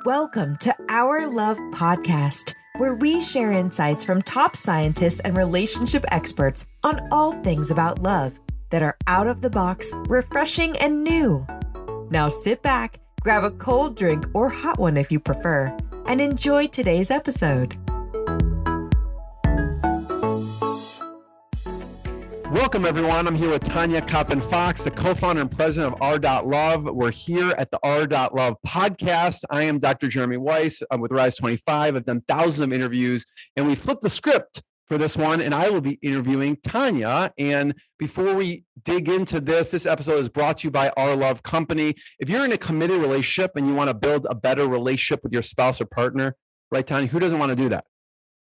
Welcome to Our.Love podcast, where we share insights from top scientists and relationship experts on all things about love that are out of the box, refreshing, and new. Now sit back, grab a cold drink or hot one if you prefer, and enjoy today's episode. Welcome, everyone. I'm here with Tonya Coppin Fox, the co-founder and president of Our.Love. We're here at the Our.Love podcast. I am Dr. Jeremy Weiss. I'm with Rise 25. I've done thousands of interviews, and we flipped the script for this one, and I will be interviewing Tonya. And before we dig into this episode is brought to you by Our.Love Company. If you're in a committed relationship and you want to build a better relationship with your spouse or partner, right, Tonya? Who doesn't want to do that?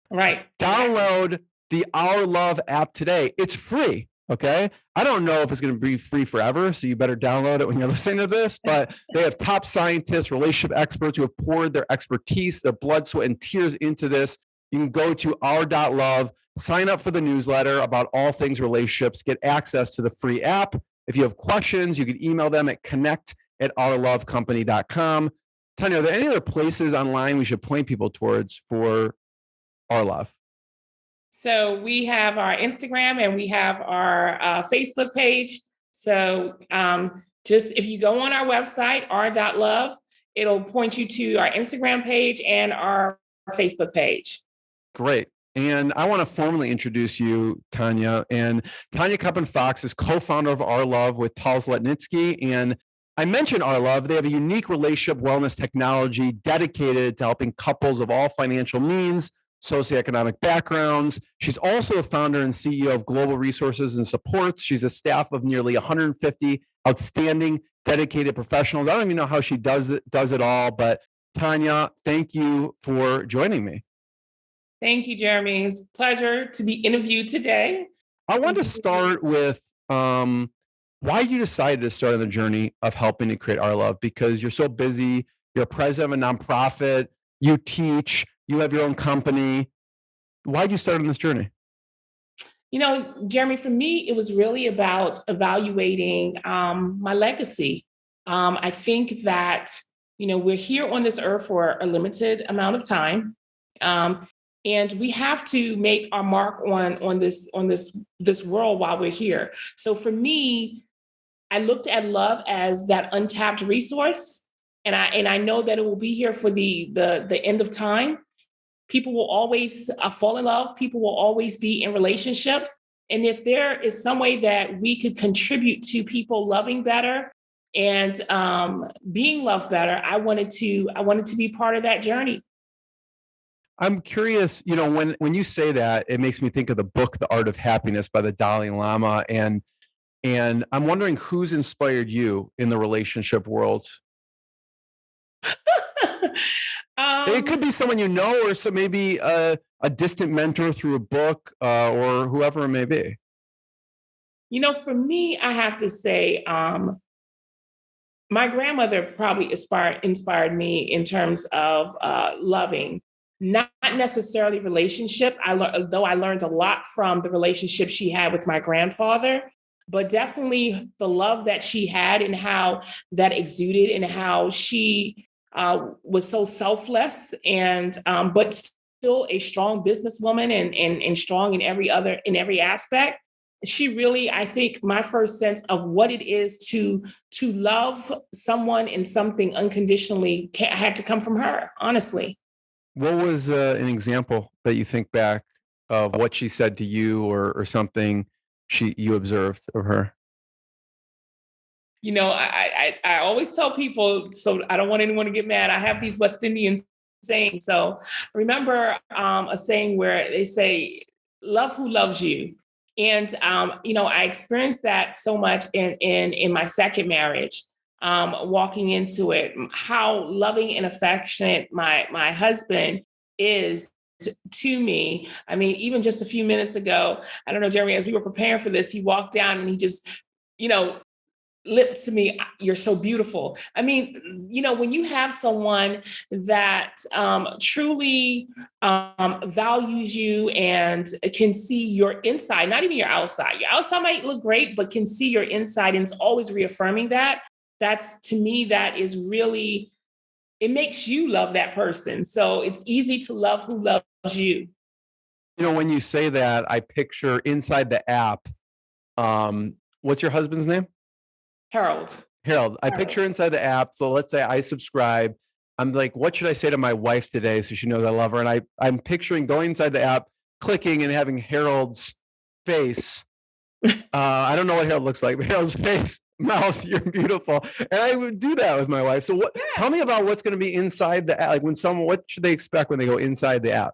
Right. Download the Our.Love app today. It's free, okay? I don't know if it's going to be free forever, so you better download it when you're listening to this, but they have top scientists, relationship experts who have poured their expertise, their blood, sweat, and tears into this. You can go to Our.Love, sign up for the newsletter about all things relationships, get access to the free app. If you have questions, you can email them at connect@ourlovecompany.com. Tonya, are there any other places online we should point people towards for Our.Love? So we have our Instagram and we have our Facebook page. So just if you go on our website, r.love, it'll point you to our Instagram page and our Facebook page. Great. And I want to formally introduce you, Tonya. And Tonya Coppin Fox is co-founder of Our.Love with Tal Zletnitsky. And I mentioned Our.Love. They have a unique relationship wellness technology dedicated to helping couples of all financial means, socioeconomic backgrounds. She's also a founder and CEO of Global Resources and Supports. She's a staff of nearly 150 outstanding, dedicated professionals. I don't even know how she does it all, but Tonya, thank you for joining me. Thank you, Jeremy. It's a pleasure to be interviewed today. I want to start with why you decided to start on the journey of helping to create Our.Love, because you're so busy. You're president of a nonprofit. You teach. You have your own company. Why did you start on this journey? You know, Jeremy, for me, it was really about evaluating my legacy. I think that, we're here on this earth for a limited amount of time. And we have to make our mark on this world while we're here. So for me, I looked at love as that untapped resource. And I know that it will be here for the end of time. People will always fall in love. People will always be in relationships. And if there is some way that we could contribute to people loving better and being loved better, I wanted to be part of that journey. I'm curious, when you say that, it makes me think of the book, The Art of Happiness by the Dalai Lama. And I'm wondering who's inspired you in the relationship world? It could be someone you know, or so maybe a distant mentor through a book, or whoever it may be. For me, I have to say, my grandmother probably inspired me in terms of loving, not necessarily relationships. Though I learned a lot from the relationship she had with my grandfather, but definitely the love that she had and how that exuded and how she was so selfless and but still a strong businesswoman and strong in every aspect. She really, I think, my first sense of what it is to love someone and something unconditionally had to come from her, honestly. What was an example that you think back of what she said to you or something you observed of her? I always tell people, so I don't want anyone to get mad. I have these West Indian sayings. So remember a saying where they say, love who loves you. And, I experienced that so much in my second marriage, walking into it, how loving and affectionate my husband is to me. I mean, even just a few minutes ago, I don't know, Jeremy, as we were preparing for this, he walked down and he just, lipped to me, you're so beautiful. I mean, when you have someone that truly values you and can see your inside, not even your outside. Your outside might look great, but can see your inside and is always reaffirming that. That's, to me, that is really it makes you love that person. So it's easy to love who loves you. You know, when you say that, I picture inside the app. What's your husband's name? Harold. Harold. I picture inside the app. So let's say I subscribe. I'm like, what should I say to my wife today so she knows I love her? And I'm picturing going inside the app, clicking, and having Harold's face. I don't know what Harold looks like, but Harold's face, mouth, you're beautiful. And I would do that with my wife. So what? Tell me about what's going to be inside the app. Like what should they expect when they go inside the app?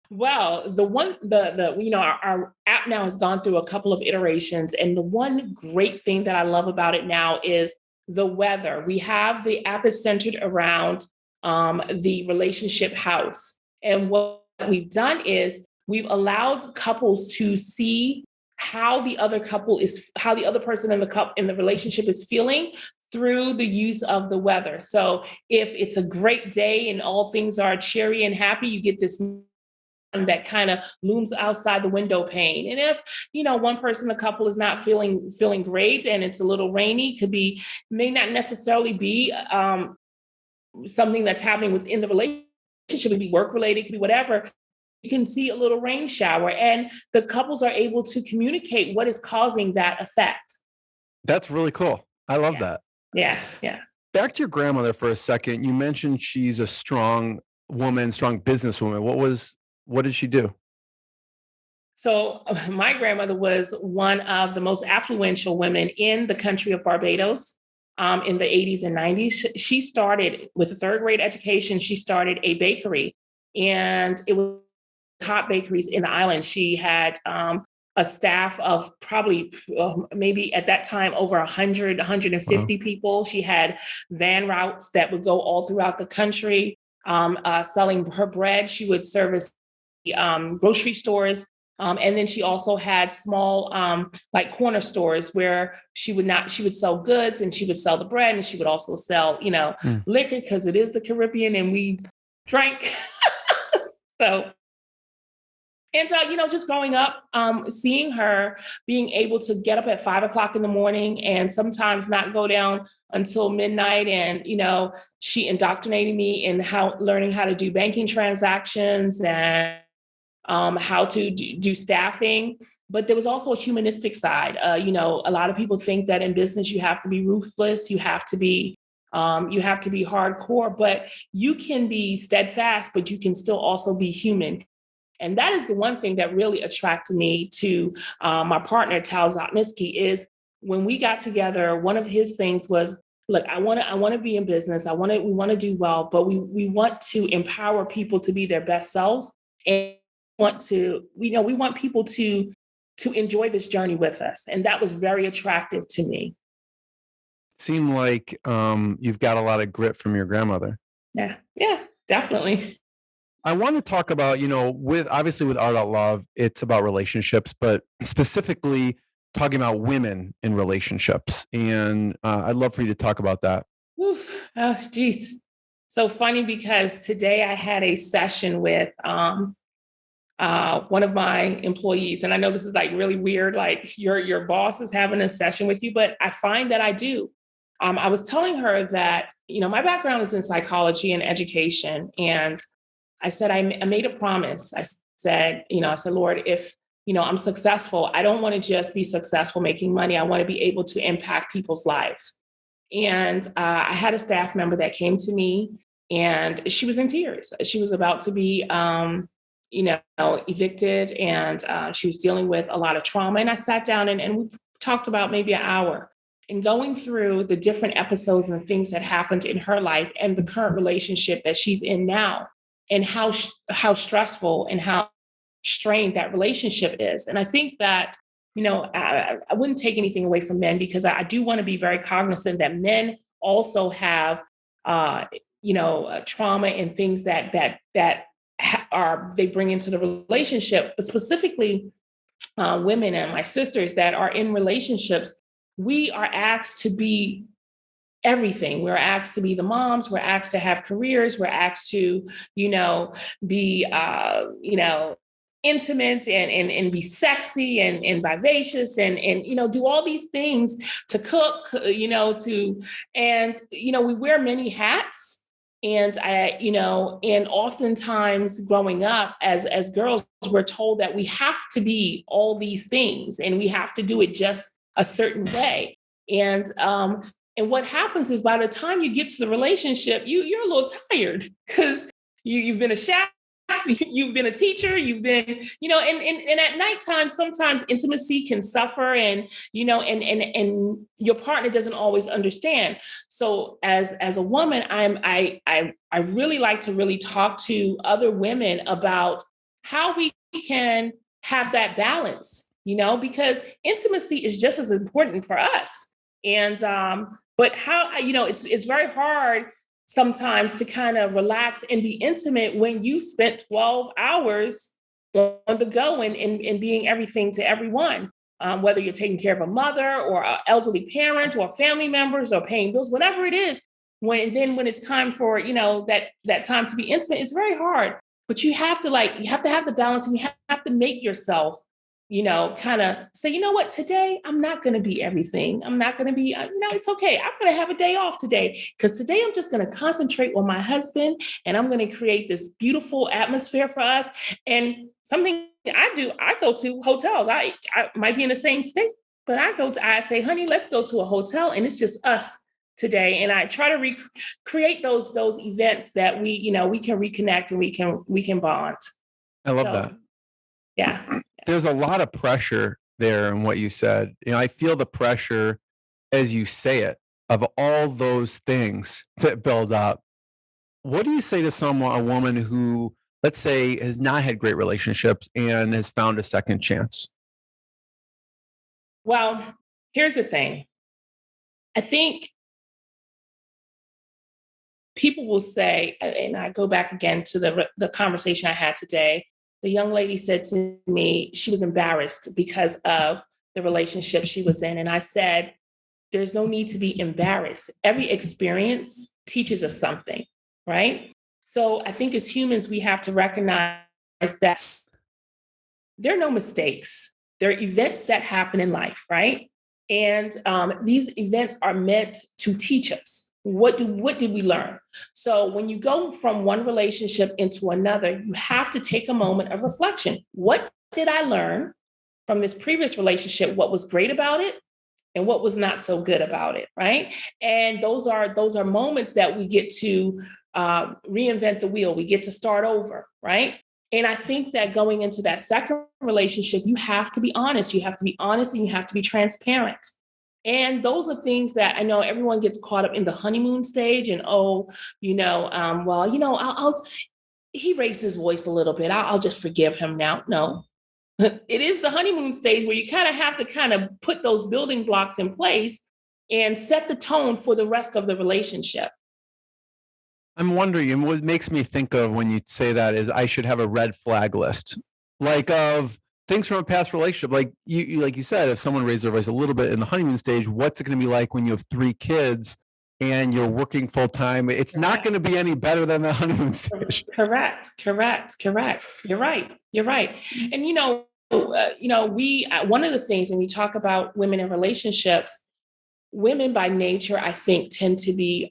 Well, our app now has gone through a couple of iterations. And the one great thing that I love about it now is the weather. The app is centered around the relationship house. And what we've done is we've allowed couples to see how the other person in the relationship is feeling through the use of the weather. So if it's a great day and all things are cheery and happy, you get this that kind of looms outside the window pane. And if, one person, the couple is not feeling great and it's a little rainy, may not necessarily be something that's happening within the relationship. It could be work related, it could be whatever. You can see a little rain shower and the couples are able to communicate what is causing that effect. That's really cool. I love that. Yeah. Yeah. Back to your grandmother for a second. You mentioned she's a strong woman, strong businesswoman. What did she do? So my grandmother was one of the most affluential women in the country of Barbados in the 80s and 90s. She started with a third grade education. She started a bakery, and it was top bakeries in the island. She had a staff of probably maybe at that time over 100, 150 people. She had van routes that would go all throughout the country selling her bread. She would service grocery stores. And then she also had small like corner stores where she would sell goods and she would sell the bread and she would also sell, liquor because it is the Caribbean and we drank. Just growing up, seeing her being able to get up at 5 o'clock in the morning and sometimes not go down until midnight. And, she indoctrinated me in learning how to do banking transactions and how to do staffing. But there was also a humanistic side. A lot of people think that in business, you have to be ruthless. You have to be hardcore, but you can be steadfast, but you can still also be human. And that is the one thing that really attracted me to my partner, Tal Zotnitsky, is when we got together, one of his things was, look, I want to be in business. We want to do well, but we want to empower people to be their best selves. And we want people to enjoy this journey with us. And that was very attractive to me. Seemed like you've got a lot of grit from your grandmother. Yeah, definitely. I want to talk about, with Our.Love, it's about relationships, but specifically talking about women in relationships. And I'd love for you to talk about that. Oof. Oh, geez. So funny because today I had a session with one of my employees. And I know this is like really weird, like your boss is having a session with you, but I find that I do. I was telling her that, my background is in psychology and education. And I said, I made a promise. I said, Lord, if, I'm successful, I don't want to just be successful making money. I want to be able to impact people's lives. And I had a staff member that came to me and she was in tears. She was about to be, evicted and she was dealing with a lot of trauma. And I sat down and we talked about maybe an hour and going through the different episodes and the things that happened in her life and the current relationship that she's in now. And how stressful and how strained that relationship is. And I think that, I wouldn't take anything away from men because I do want to be very cognizant that men also have, trauma and things that they bring into the relationship, but specifically women and my sisters that are in relationships, we are asked to be everything. We're asked to be the moms. We're asked to have careers. We're asked to, be, intimate and be sexy and vivacious and do all these things to cook, we wear many hats. And and oftentimes growing up as girls, we're told that we have to be all these things and we have to do it just a certain way. And what happens is by the time you get to the relationship, you're a little tired because you've been a chef, you've been a teacher, you've been, and at nighttime, sometimes intimacy can suffer and your partner doesn't always understand. So as a woman, I really like to really talk to other women about how we can have that balance, because intimacy is just as important for us. And but how, it's very hard sometimes to kind of relax and be intimate when you spent 12 hours on the go and being everything to everyone, whether you're taking care of a mother or an elderly parent or family members or paying bills, whatever it is. When it's time for, that time to be intimate, it's very hard. But you have to have the balance, and you have to make yourself, kind of say, you know what, today I'm not going to be everything. I'm not going to be, it's okay. I'm going to have a day off today because today I'm just going to concentrate on my husband and I'm going to create this beautiful atmosphere for us. And something I do, I go to hotels. I might be in the same state, but I say, honey, let's go to a hotel and it's just us today. And I try to recreate those events that we can reconnect and we can bond. I love that. Yeah. There's a lot of pressure there in what you said. I feel the pressure as you say it of all those things that build up. What do you say to a woman who, let's say, has not had great relationships and has found a second chance? Well, here's the thing. I think people will say, and I go back again to the conversation I had today. The young lady said to me she was embarrassed because of the relationship she was in. And I said, there's no need to be embarrassed. Every experience teaches us something, right? So I think as humans, we have to recognize that there are no mistakes. There are events that happen in life, right? And these events are meant to teach us. What did we learn? So when you go from one relationship into another, you have to take a moment of reflection. What did I learn from this previous relationship? What was great about it? And what was not so good about it, right? And those are moments that we get to reinvent the wheel. We get to start over, right? And I think that going into that second relationship, you have to be honest. You have to be honest and you have to be transparent. And those are things that I know everyone gets caught up in the honeymoon stage and, he raised his voice a little bit. I'll just forgive him now. No, it is the honeymoon stage where you kind of have to kind of put those building blocks in place and set the tone for the rest of the relationship. I'm wondering, and what makes me think of when you say that is I should have a red flag list, like of things from a past relationship. Like you said, if someone raised their voice a little bit in the honeymoon stage, what's it going to be like when you have 3 kids and you're working full time? It's Correct. Not going to be any better than the honeymoon stage. Correct. You're right. And we one of the things, when we talk about women in relationships, women by nature, I think, tend to be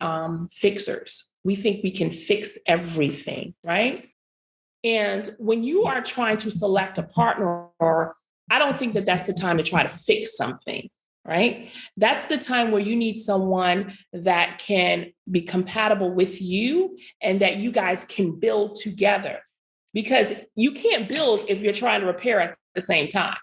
fixers. We think we can fix everything, right? And when you are trying to select a partner, I don't think that that's the time to try to fix something, right? That's the time where you need someone that can be compatible with you and that you guys can build together. Because you can't build if you're trying to repair at the same time.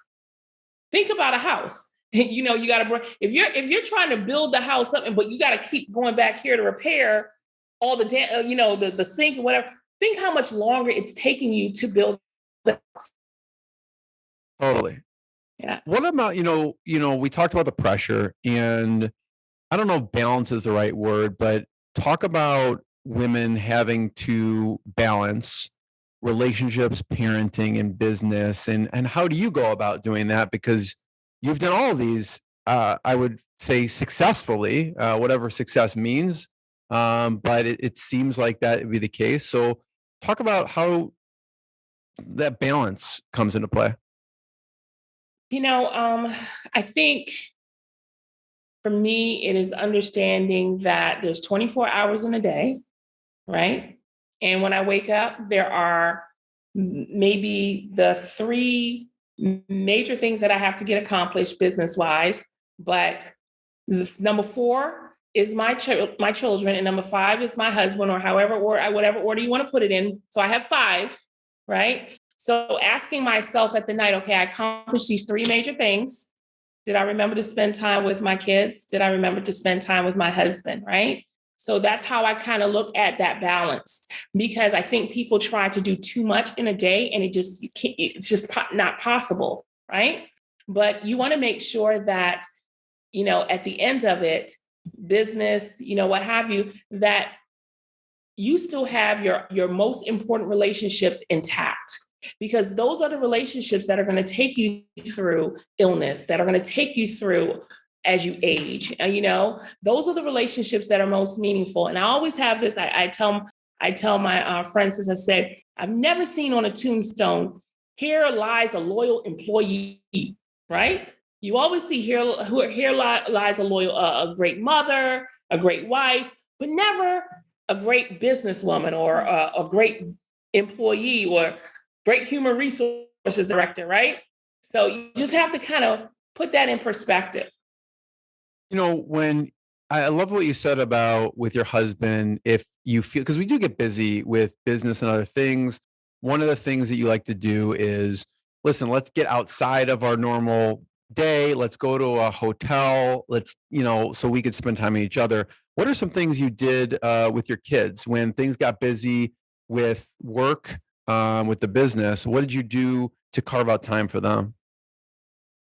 Think about a house. You got to, if you're trying to build the house up, but you got to keep going back here to repair all the sink or whatever. Think how much longer it's taking you to build the house. Totally. Yeah. What about, we talked about the pressure, and I don't know if balance is the right word, but talk about women having to balance relationships, parenting, and business. And how do you go about doing that? Because you've done all of these, I would say successfully, whatever success means. But it seems like that would be the case. So talk about how that balance comes into play. I think for me, it is understanding that there's 24 hours in a day. right? And when I wake up, there are maybe the three major things that I have to get accomplished business wise. But number four is my children, and number five is my husband, or however, or whatever order you want to put it in. So I have five, right? So asking myself at the night, okay, I accomplished these three major things. Did I remember to spend time with my kids? Did I remember to spend time with my husband? Right. So that's how I kind of look at that balance, because I think people try to do too much in a day and it's just not possible. Right. But you want to make sure that, at the end of it, business, what have you, that you still have your most important relationships intact, because those are the relationships that are going to take you through illness, that are going to take you through as you age. Those are the relationships that are most meaningful. And I always have this, I tell my friends, as I said, I've never seen on a tombstone, here lies a loyal employee, right? You always see here lies a loyal, a great mother, a great wife, but never a great businesswoman or a great employee or great human resources director, right? So you just have to kind of put that in perspective. When I love what you said about with your husband, if you feel, because we do get busy with business and other things, one of the things that you like to do is, listen, let's get outside of our normal day. Let's go to a hotel. Let's, so we could spend time with each other. What are some things you did with your kids when things got busy with work, with the business? What did you do to carve out time for them?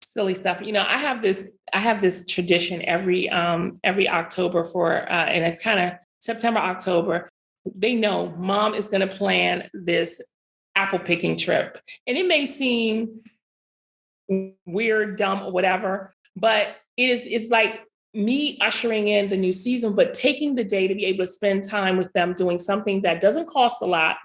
Silly stuff. I have this tradition every October and it's kind of September, October. They know mom is going to plan this apple picking trip. And it may seem weird, dumb, or whatever, but it's like me ushering in the new season, but taking the day to be able to spend time with them doing something that doesn't cost a lot.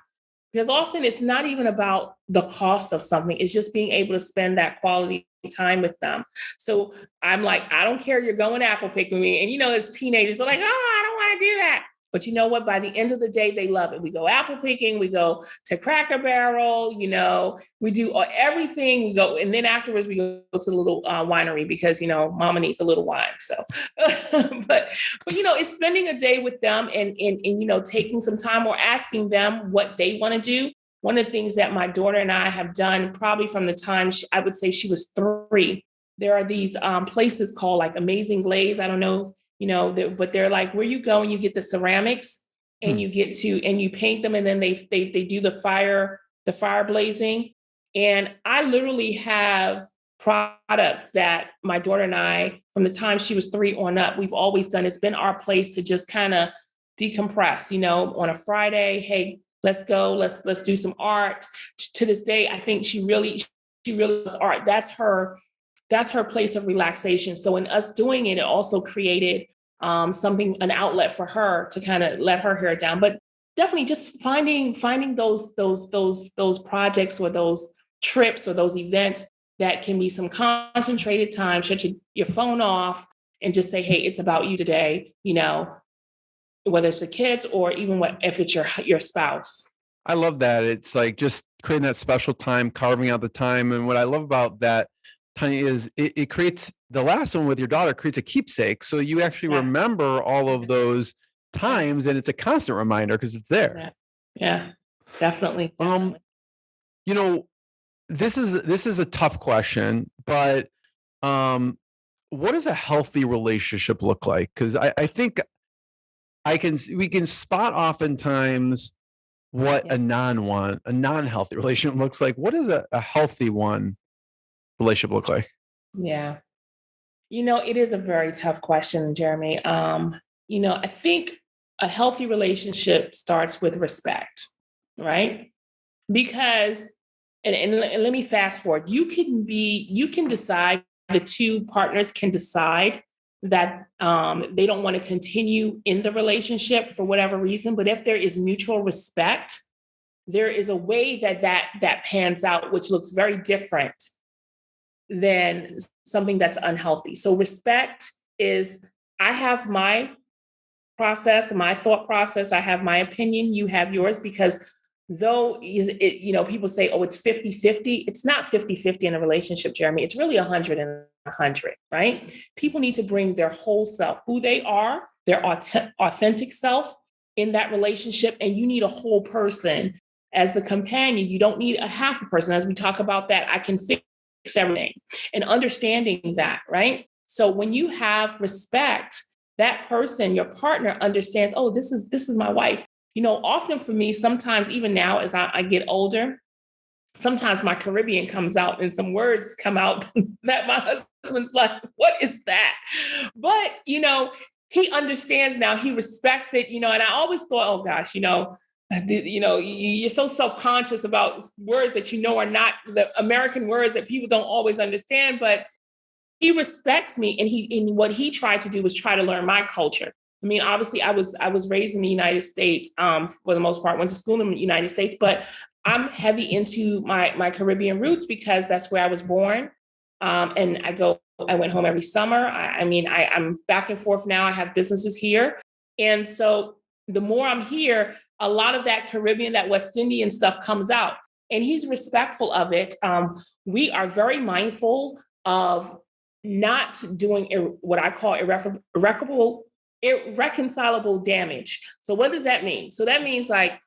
Because often it's not even about the cost of something. It's just being able to spend that quality time with them. So I'm like, I don't care, you're going apple picking with me. And as teenagers, they're like, oh, I don't want to do that. But you know what? By the end of the day, they love it. We go apple picking, we go to Cracker Barrel, we do everything. We go, and then afterwards we go to the little winery because, mama needs a little wine. So, but it's spending a day with them and taking some time or asking them what they want to do. One of the things that my daughter and I have done probably from the time I would say she was 3, there are these places called like Amazing Glaze. I don't know, but they're like where you go and you get the ceramics and you get to, and you paint them, and then they do the fire blazing. And I literally have products that my daughter and I, from the time she was 3 on up, we've always done. It's been our place to just kind of decompress, on a Friday. Hey, let's go. Let's do some art. To this day, I think she really loves art. That's her place of relaxation. So in us doing it, it also created an outlet for her to kind of let her hair down. But definitely just finding those projects or those trips or those events that can be some concentrated time, shut your phone off and just say, hey, it's about you today, whether it's the kids or even if it's your spouse. I love that. It's like just creating that special time, carving out the time. And what I love about that, Tonya, is it creates, the last one with your daughter creates a keepsake. So you actually remember all of those times and it's a constant reminder because it's there. Yeah, definitely. This is a tough question, but what does a healthy relationship look like? Because I think we can spot oftentimes what a non-healthy relationship looks like. What does a healthy relationship look like? Yeah. It is a very tough question, Jeremy. I think a healthy relationship starts with respect, right? Because, and let me fast forward, you can decide, the two partners can decide that they don't want to continue in the relationship for whatever reason. But if there is mutual respect, there is a way that pans out, which looks very different than something that's unhealthy. So respect is, I have my process, my thought process. I have my opinion, you have yours, because though people say, oh, it's 50-50. It's not 50-50 in a relationship, Jeremy. It's really 100 and 100, right? People need to bring their whole self, who they are, their authentic self in that relationship. And you need a whole person as the companion. You don't need a half a person. As we talk about that, I can fix everything, and understanding that, right? So when you have respect, that person, your partner, understands, oh, this is my wife. Often for me, sometimes even now as I get older, sometimes my Caribbean comes out and some words come out that my husband's like, what is that? But, he understands now, he respects it, and I always thought, oh gosh, you're so self-conscious about words that are not the American words that people don't always understand, but he respects me. And what he tried to do was try to learn my culture. I mean, obviously I was raised in the United States, for the most part, went to school in the United States, but I'm heavy into my Caribbean roots because that's where I was born. And I went home every summer. I'm back and forth now. I have businesses here. And so the more I'm here, a lot of that Caribbean, that West Indian stuff comes out, and he's respectful of it. We are very mindful of not doing what I call irreconcilable damage. So what does that mean? So that means, like,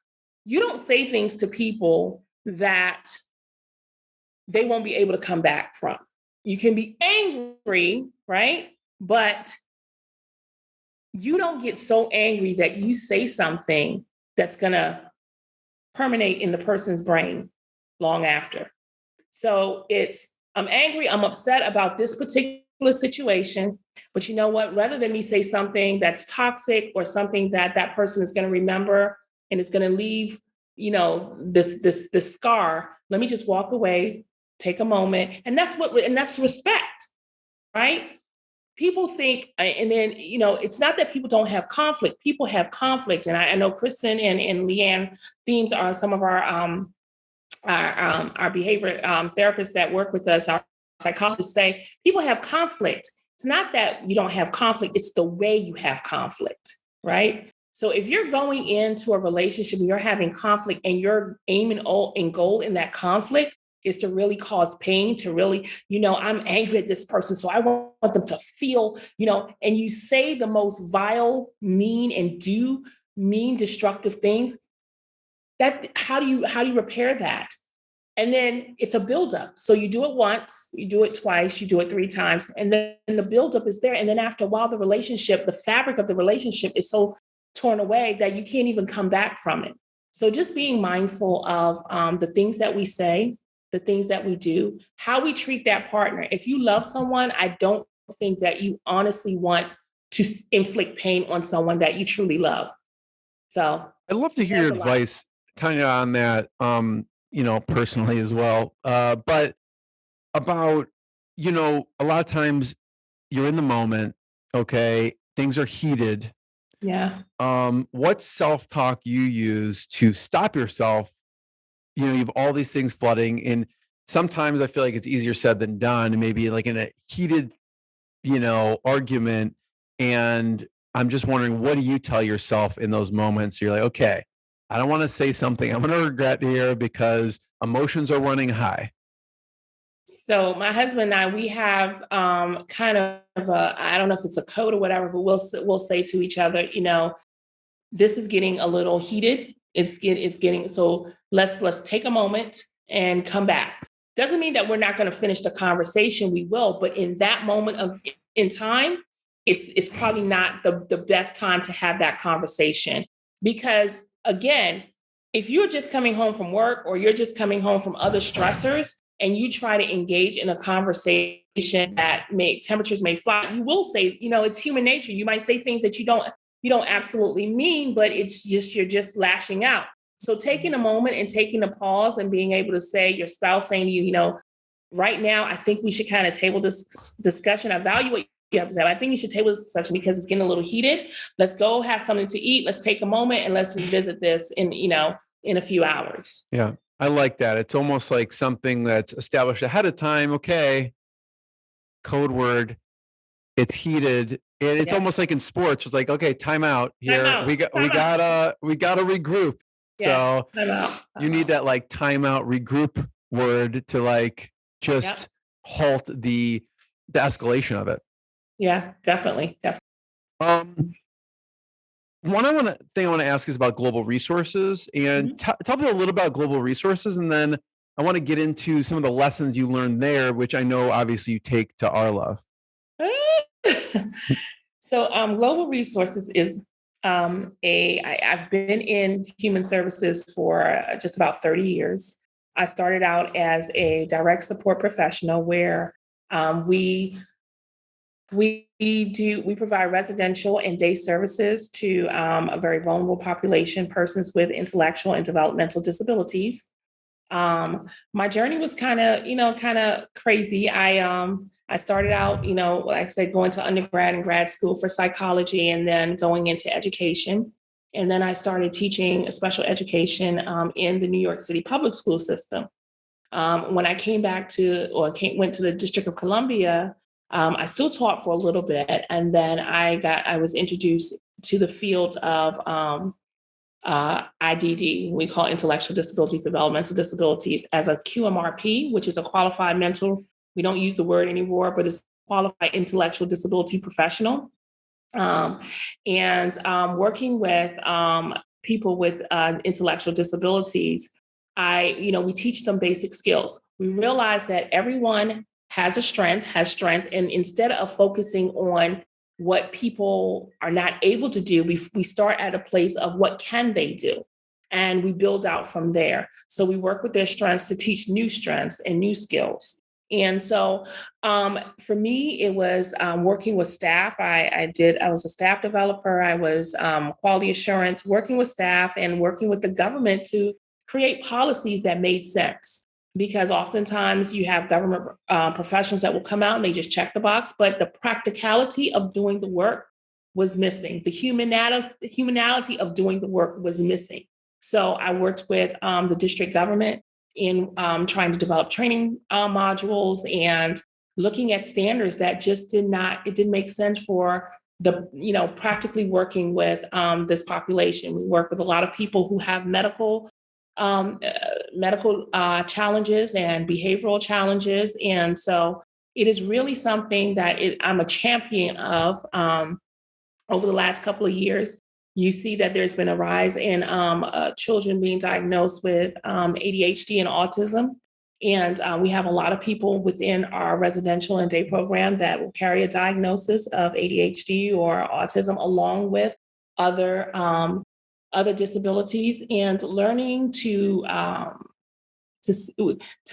you don't say things to people that they won't be able to come back from. You can be angry, right? But you don't get so angry that you say something that's going to permeate in the person's brain long after. So I'm angry, I'm upset about this particular situation, but you know what? Rather than me say something that's toxic or something that person is going to remember and it's going to leave, this scar, let me just walk away, take a moment. And that's respect, right? People think, and then, it's not that people don't have conflict. People have conflict. And I know Kristen and Leanne Themes are some of our behavior therapists that work with us, our psychologists, say people have conflict. It's not that you don't have conflict, it's the way you have conflict, right? So if you're going into a relationship and you're having conflict and your aim and goal in that conflict is to really cause pain, to really, I'm angry at this person, so I want them to feel, and you say the most vile, mean, and do mean, destructive things, that how do you repair that? And then it's a buildup. So you do it once, you do it twice, you do it 3 times, and then the buildup is there. And then after a while, the fabric of the relationship is so torn away that you can't even come back from it. So just being mindful of the things that we say, the things that we do, how we treat that partner. If you love someone, I don't think that you honestly want to inflict pain on someone that you truly love. So I'd love to hear your advice, Tonya, on that, personally as well. But about, a lot of times you're in the moment, okay, things are heated. Yeah. What self-talk you use to stop yourself? You have all these things flooding, and sometimes I feel like it's easier said than done, maybe like in a heated, argument. And I'm just wondering, what do you tell yourself in those moments? You're like, okay, I don't want to say something I'm going to regret here because emotions are running high. So my husband and I, we have kind of I don't know if it's a code or whatever, but we'll say to each other, this is getting a little heated. It's getting, so let's take a moment and come back. Doesn't mean that we're not going to finish the conversation. We will, but in that moment in time, it's probably not the best time to have that conversation. Because again, if you're just coming home from work or you're just coming home from other stressors and you try to engage in a conversation that temperatures may fly, you will say, it's human nature. You might say things that you don't absolutely mean, but you're just lashing out. So taking a moment and taking a pause and being able to say, your spouse saying to you, right now, I think we should kind of table this discussion. I value what you have to say. I think you should table this discussion because it's getting a little heated. Let's go have something to eat. Let's take a moment and let's revisit this in a few hours. Yeah, I like that. It's almost like something that's established ahead of time. Okay, code word, it's heated. And it's Yeah. almost like in sports, it's like, okay, time out here. Time out. We gotta regroup. Yeah. So Time out. you need that like timeout regroup word to like Yep. just halt the escalation of it. Yeah, definitely. Um, thing I want to ask is about global resources, and Mhm. tell me a little about global resources, and then I want to get into some of the lessons you learned there, which I know obviously you take to Our.Love. So, global resources is I've been in human services for just about 30 years. I started out as a direct support professional where we we provide residential and day services to a very vulnerable population, persons with intellectual and developmental disabilities. My journey was kind of crazy. I started out, like I said, going to undergrad and grad school for psychology, and then going into education. And then I started teaching special education in the New York City public school system. When I came back went to the District of Columbia, I still taught for a little bit, and then I was introduced to the field of IDD, we call intellectual disabilities, developmental disabilities, as a QMRP, which is a qualified mental. We don't use the word anymore, but it's qualified intellectual disability professional. Um, and working with people with intellectual disabilities, we teach them basic skills. We realize that everyone has strength, and instead of focusing on what people are not able to do, we start at a place of what can they do, and we build out from there. So we work with their strengths to teach new strengths and new skills. And so for me, it was working with staff. I was a staff developer. I was quality assurance, working with staff and working with the government to create policies that made sense. Because oftentimes you have government professionals that will come out and they just check the box, but the practicality of doing the work was missing. The humanality of doing the work was missing. So I worked with the district government in trying to develop training modules and looking at standards that just didn't make sense for practically working with this population. We work with a lot of people who have medical challenges and behavioral challenges. And so it is really something that I'm a champion of. Over the last couple of years, you see that there's been a rise in children being diagnosed with ADHD and autism. And we have a lot of people within our residential and day program that will carry a diagnosis of ADHD or autism, along with other disabilities, and learning to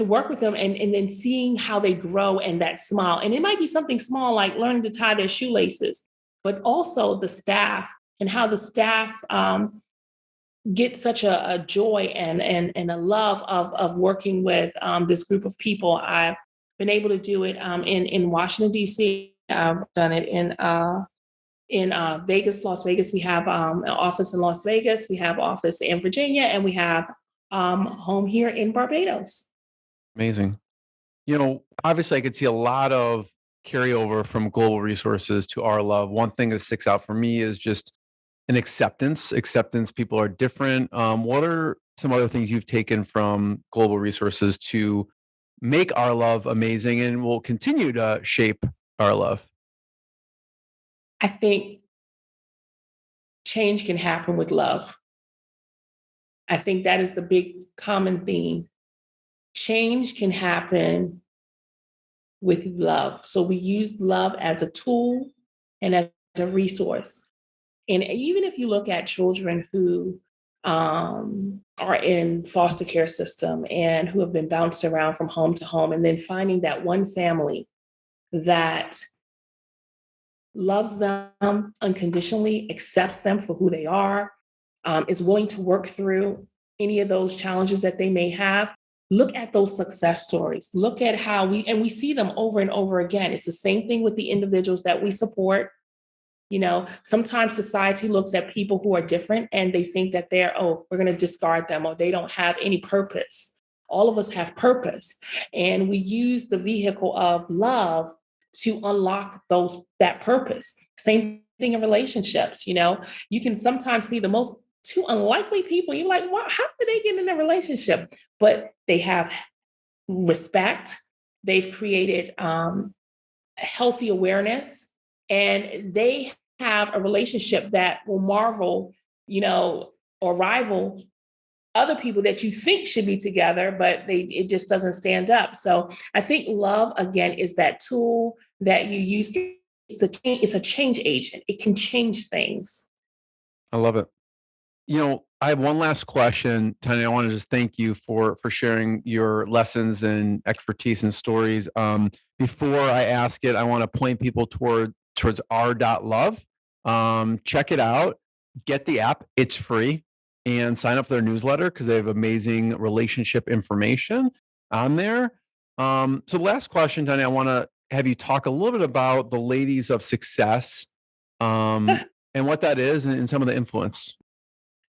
work with them, and then seeing how they grow and that smile. And it might be something small like learning to tie their shoelaces, but also the staff and how the staff get such a joy and a love of working with this group of people. I've been able to do it in Washington, D.C. I've done it in Vegas, Las Vegas. We have an office in Las Vegas. We have office in Virginia, and we have home here in Barbados. Amazing. Obviously I could see a lot of carryover from global resources to Our.Love. One thing that sticks out for me is just an acceptance. People are different. What are some other things you've taken from global resources to make Our.Love amazing and will continue to shape Our.Love? I think change can happen with love. I think that is the big common theme. Change can happen with love. So we use love as a tool and as a resource. And even if you look at children who are in foster care system and who have been bounced around from home to home, and then finding that one family that loves them unconditionally, accepts them for who they are, is willing to work through any of those challenges that they may have. Look at those success stories. Look at how we see them over and over again. It's the same thing with the individuals that we support. Sometimes society looks at people who are different and they think that we're going to discard them, or they don't have any purpose. All of us have purpose. And we use the vehicle of love to unlock that purpose. Same thing in relationships. You can sometimes see the most two unlikely people. You're like, wow, how did they get in a relationship? But they have respect. They've created healthy awareness, and they have a relationship that will marvel, or rival other people that you think should be together, but it just doesn't stand up. So I think love, again, is that tool that you use. It's a change agent. It can change things. I love it. I have one last question, Tonya. I want to just thank you for sharing your lessons and expertise and stories. Before I ask it, I want to point people towards Our.Love. Check it out. Get the app. It's free. And sign up for their newsletter because they have amazing relationship information on there. So last question, Tonya, I want to have you talk a little bit about the Ladies of Success and what that is and some of the influence.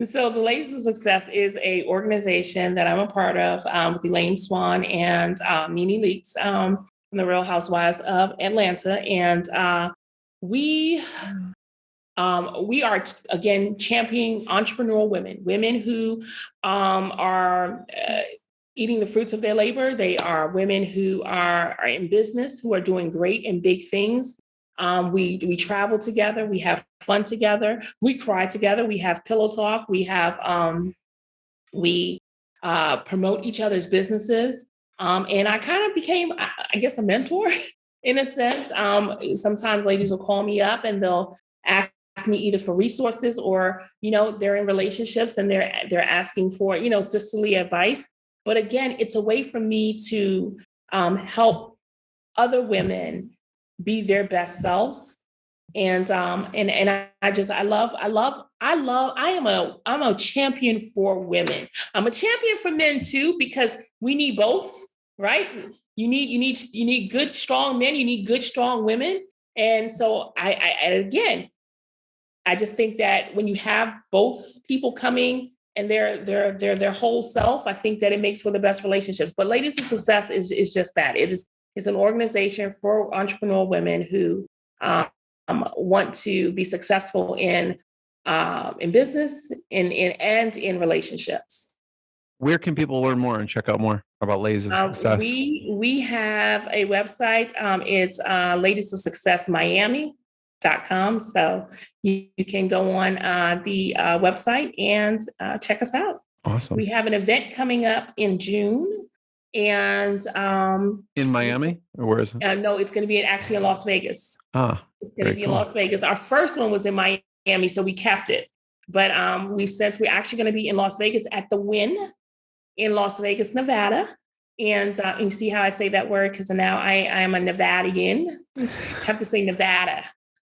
So the Ladies of Success is a organization that I'm a part of with Elaine Swan and Nene Leakes from the Real Housewives of Atlanta. And we are, again, championing entrepreneurial women who are eating the fruits of their labor. They are women who are in business, who are doing great and big things. We travel together. We have fun together. We cry together. We have pillow talk. We promote each other's businesses. And I kind of became, I guess, a mentor in a sense. Sometimes ladies will call me up and they'll ask me either for resources or, they're in relationships and they're asking for, sisterly advice. But again, it's a way for me to help other women be their best selves. And I'm a champion for women. I'm a champion for men too, because we need both, right? You need good, strong men. You need good, strong women. And so I just think that when you have both people coming and their whole self, I think that it makes for the best relationships. But Ladies of Success is just that. It's an organization for entrepreneurial women who want to be successful in business and in relationships. Where can people learn more and check out more about Ladies of Success? We have a website. It's ladiesofsuccessmiami.com. So you can go on the website and check us out. Awesome. We have an event coming up in June. And in Miami, or where is it? No, it's going to be actually in Las Vegas. It's going to be cool. In Las Vegas. Our first one was in Miami, so we kept it. But we're actually going to be in Las Vegas at the Wynn in Las Vegas, Nevada. And you see how I say that word, because now I am a Nevadian. I have to say Nevada,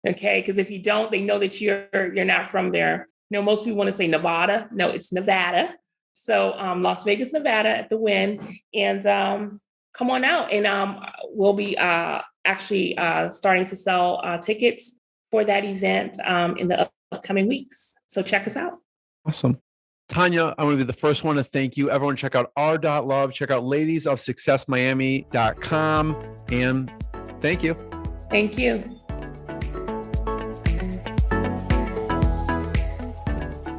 okay? Because if you don't, they know that you're not from there. Most people want to say Nevada. No, it's Nevada. So Las Vegas, Nevada at the Wynn, and come on out. And we'll be actually starting to sell tickets for that event in the upcoming weeks. So check us out. Awesome. Tonya, I want to be the first one to thank you. Everyone check out Our.Love. Check out ladiesofsuccessmiami.com. And thank you. Thank you.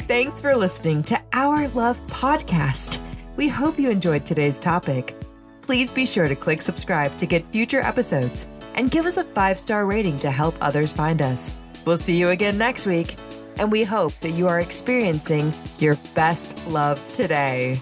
Thanks for listening to Our Love podcast. We hope you enjoyed today's topic. Please be sure to click subscribe to get future episodes and give us a 5-star rating to help others find us. We'll see you again next week, and we hope that you are experiencing your best love today.